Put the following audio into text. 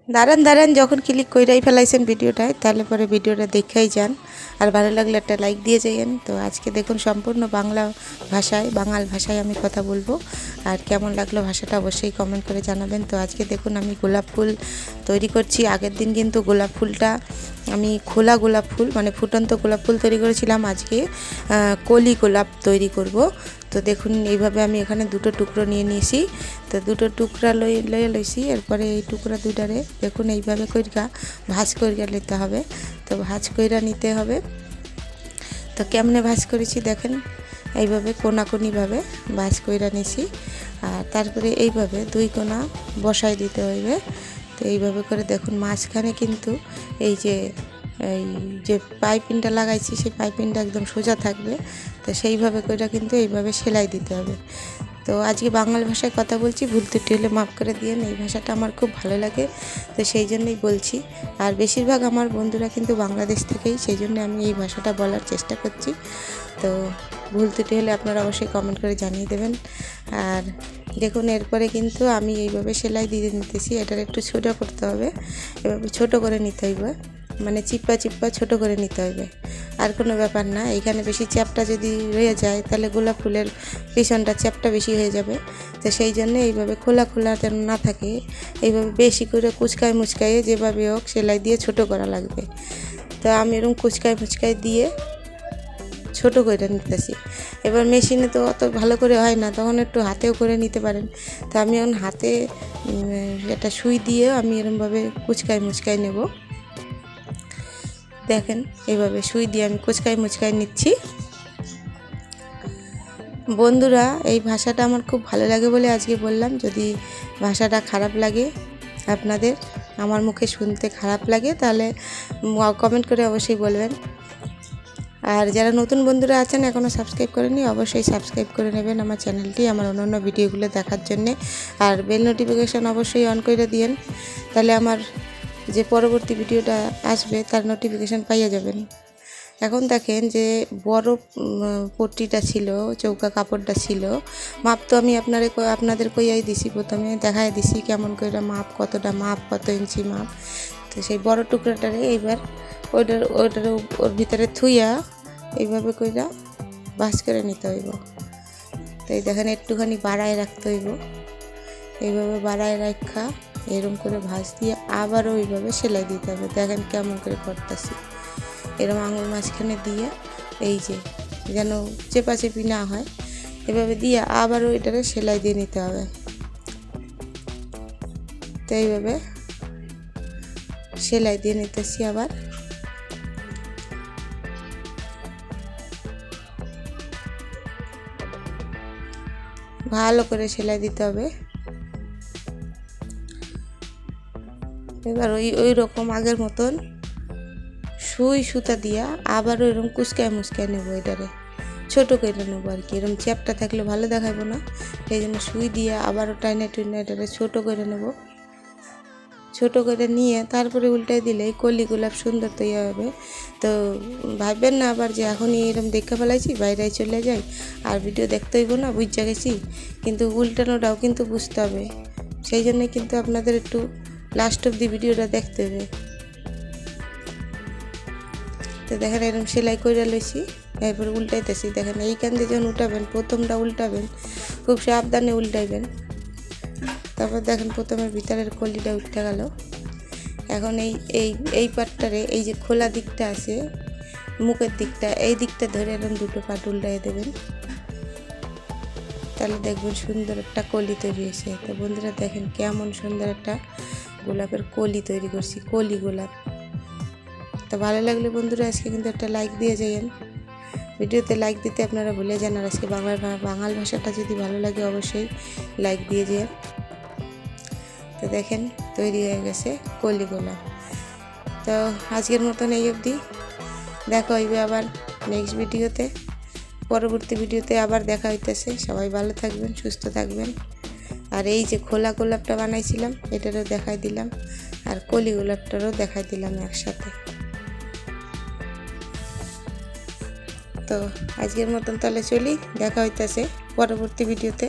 দাঁড়ান দাঁড়ান, যখন ক্লিক কইরাই ফেলাইছেন ভিডিওটায় তাহলে পরে ভিডিওটা দেখেই যান, আর ভালো লাগলে একটা লাইক দিয়ে যাইয়েন। তো আজকে দেখুন সম্পূর্ণ বাংলা ভাষায়, বাঙাল ভাষায় আমি কথা বলবো, আর কেমন লাগলো ভাষাটা অবশ্যই কমেন্ট করে জানাবেন। তো আজকে দেখুন আমি গোলাপ ফুল তৈরি করছি। আগের দিন কিন্তু গোলাপ ফুলটা আমি খোলা গোলাপ ফুল মানে ফুটন্ত গোলাপ ফুল তৈরি করেছিলাম, আজকে কলি গোলাপ তৈরি করব। তো দেখুন এইভাবে আমি এখানে দুটো টুকরো নিয়ে নিয়েছি। তো দুটো টুকরা লইছি, এরপরে এই টুকরা দুটারে দেখুন এইভাবে কইরা ভাঁজ কইরা নিতে হবে। তো ভাঁজ কইরা নিতে হবে। তো কেমনে ভাঁজ করেছি দেখেন, এইভাবে কোনাকুনিভাবে ভাঁজ কইরা নিছি, আর তারপরে এইভাবে দুই কোনা বসাই দিতে হইবে। তো এইভাবে করে দেখুন মাঝখানে কিন্তু এই যে পাইপিংটা লাগাইছি সেই পাইপিংটা একদম সোজা থাকবে। তো সেইভাবে করে কিন্তু এইভাবে সেলাই দিতে হবে। তো আজকে বাংলা ভাষায় কথা বলছি, ভুল ত্রুটি হলে মাফ করে দিয়েন। এই ভাষাটা আমার খুব ভালো লাগে, তো সেই জন্যই বলছি। আর বেশিরভাগ আমার বন্ধুরা কিন্তু বাংলাদেশ থেকেই, সেই জন্য আমি এই ভাষাটা বলার চেষ্টা করছি। তো ভুল ত্রুটি হলে আপনারা অবশ্যই কমেন্ট করে জানিয়ে দেবেন। আর দেখুন এরপরে কিন্তু আমি এইভাবে সেলাই দিয়ে নিতেছি। এটার একটু ছোটো করতে হবে, এভাবে ছোটো করে নিতে হইবে, মানে চিপ্পা চিপ্পা ছোটো করে নিতে হবে, আর কোনো ব্যাপার না। এইখানে বেশি চ্যাপটা যদি রয়ে যায় তাহলে গোলাপ ফুলের পিছনটা চ্যাপটা বেশি হয়ে যাবে। তো সেই জন্য এইভাবে খোলা খোলা যেন না থাকে, এইভাবে বেশি করে কুচকায় মুচকাইয়ে যেভাবে হোক সেলাই দিয়ে ছোটো করা লাগবে। তো আমি এরকম কুচকায় মুচকায় দিয়ে ছোটো করে নিতেছি। এবার মেশিনে তো অত ভালো করে হয় না, তখন একটু হাতেও করে নিতে পারেন। তো আমি এখন হাতে একটা সুই দিয়ে আমি এরকমভাবে কুচকায় মুচকায় নেব। দেখেন এইভাবে সুই দিয়ে আমি কুচকায় মুচকায় নিচ্ছি। বন্ধুরা এই ভাষাটা আমার খুব ভালো লাগে বলে আজকে বললাম। যদি ভাষাটা খারাপ লাগে আপনাদের, আমার মুখে শুনতে খারাপ লাগে, তাহলে কমেন্ট করে অবশ্যই বলবেন। আর যারা নতুন বন্ধুরা আছেন এখনও সাবস্ক্রাইব করেনি, অবশ্যই সাবস্ক্রাইব করে নেবেন আমার চ্যানেলটি, আমার অন্যান্য ভিডিওগুলো দেখার জন্যে। আর বেল নোটিফিকেশান অবশ্যই অন করে দিয়েন, তাহলে আমার যে পরবর্তী ভিডিওটা আসবে তার নোটিফিকেশান পাইয়া যাবেন। এখন দেখেন যে বড় পট্টিটা ছিল, চৌকা কাপড়টা ছিল, মাপ তো আমি আপনাদের কইয়াই দিছি, প্রথমে দেখাই দিছি কেমন করে মাপ, কতটা মাপ, কত ইঞ্চি মাপ। তো সেই বড় টুকরাটারে এইবার ওইটার ওর ভিতরে থুইয়া এইভাবে কইরা ভাঁজ করে নিতে হইব। তো এই দেখেন একটুখানি বাড়ায় রাখতে হইব, এইভাবে বাড়ায় রাখা এরকম করে ভাঁজ দিয়ে আবারও ওইভাবে সেলাই দিতে হবে। দেখেন কেমন করে করতেছি, এরকম আঙুল মাঝখানে দিয়ে এই যে যেন চেপাচেপি না হয়, এভাবে দিয়ে আবারও এটারে সেলাই দিয়ে নিতে হবে। তো এইভাবে সেলাই দিয়ে নিতেছি, আবার ভালো করে সেলাই দিতে হবে। এবার ওই রকম আগের মতন সুই সুতা দিয়া আবারও এরকম কুচকায় মুচকায় নেবো, এটারে ছোটো করে নেবো আর কি। এরকম চ্যাপটা থাকলে ভালো দেখাবো না, সেই জন্য সুই দিয়ে আবারও টাইনে টুইনে এটারে ছোটো করে নেব। ছোটো করে নিয়ে তারপরে উল্টাই দিলে কলি গোলাপ সুন্দর তৈরি হবে। তো ভাববেন না আবার যে এখনই এরকম দেখে ফেলাইছি বাইরে চলে যাই আর ভিডিও দেখতে হইব না, বুঝা গেছি। কিন্তু উল্টানোটাও কিন্তু বুঝতে হবে, সেই জন্যই কিন্তু আপনাদের একটু লাস্ট অব দি ভিডিওটা দেখতে হবে। তো দেখেন এরকম সেলাই করে লইছি, এরপর উল্টাইতেছি। দেখেন এইখান দিয়ে যখন উল্টাবেন, প্রথমটা উল্টাবেন খুব সাবধানে উল্টাইবেন। তারপর দেখেন প্রথমে ভিতরের কলিটা উঠে গেল। এখন এই পাটটারে এই যে খোলা দিকটা আছে মুখের দিকটা, এই দিকটা ধরে এরকম দুটো পাট উল্টাই দেবেন, তাহলে দেখবেন সুন্দর একটা কলি তৈরি হয়েছে। তো বন্ধুরা দেখেন কেমন সুন্দর একটা গোলাপের কলি তৈরি করছি, কলি গোলাপ। তো ভালো লাগলে বন্ধুরা আজকে কিন্তু একটা লাইক দিয়ে যাবেন, ভিডিওতে লাইক দিতে আপনারা ভুলে যান। আর আজকে বাঙাল ভাষাটা যদি ভালো লাগে অবশ্যই লাইক দিয়ে যান। তো দেখেন তৈরি হয়ে গেছে কলি গোলাপ। তো আজকের মতন এই অবধি, দেখা হইবে আবার নেক্সট ভিডিওতে, পরবর্তী ভিডিওতে আবার দেখা হইতেছে। সবাই ভালো থাকবেন, সুস্থ থাকবেন। আর এই যে খোলা গোলাপটা বানাইছিলাম এটারও দেখাই দিলাম, আর কলি গোলাপটারও দেখাই দিলাম একসাথে। তো আজকের মতন তাহলে চলি, দেখা হইতেছে পরবর্তী ভিডিওতে।